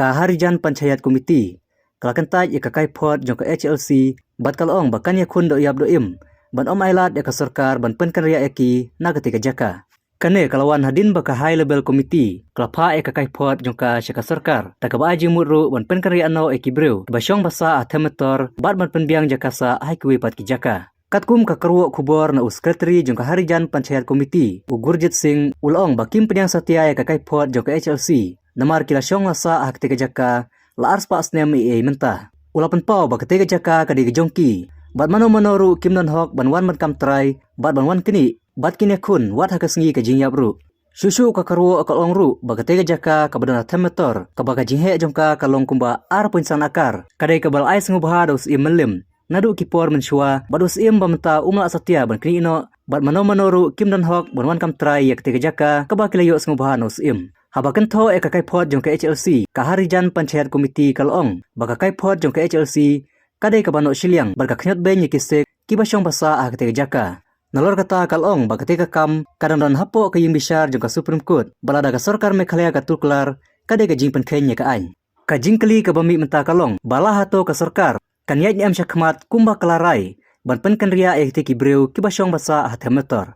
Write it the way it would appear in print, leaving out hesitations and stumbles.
ka harijan panchayat komiti kalakantaj ikakai pot jong ka HLC bat kalong bakan ya kun do yab do im ban om ailat ya ka sarkar ban penkan ria eki na ketika jaka kane kalawan hadin baka high level committee kalapa ikakai pot jong ka shaka sarkar takaba aji mutru ban penkan ria no eki breu basyong basa athemator bat ban penbiang jakasa hai kuwi pat ki jaka Katkum ka kerwo kubor na uskretri jong ka harijan panchayat komiti Gurjit Singh ulong bakim penyang satia ya kakai pot jong ka HLC namar kila syong lasa hak tega jaka la ars pa asnem i mentah ulapan pau ba ketega jaka kadi gejongki bat mano kimnon hok ban wan kam trai bat ban wan kini bat kini kun wat hak sengi ka jingyap ru susu ka kerwo ka long ru ba ketega jaka ka badan themator ka ba ka jinghe jong ka kalong kumba ar punsan akar kadai ka bal ais ngubha dos i melim Nadu kipor mensyua badus im bamta umla satia ban kini ino bat manoru kim dan hok ban wan kam trai yak tega jaka kabakila yo sngubhan us im habakan tho ekakai pot jong ka HLC ka harijan panchayat komiti kalong bakakai pot jong ka HLC kadai ka bano siliang barka khnyot be nyikise kibasyong basa ah tega jaka nalor kata kalong bakatega kam kadang hapo ka yim bishar jong ka Supreme Court balada ka sarkar Meghalaya ka tuklar kadai ka jing penkhenya ka ain ka jingkli ka bami menta kalong bala hato ka sarkar Kanyat ni am syakmat kumba kelarai ban penkan ria tiki breu kibasyong basa hathemator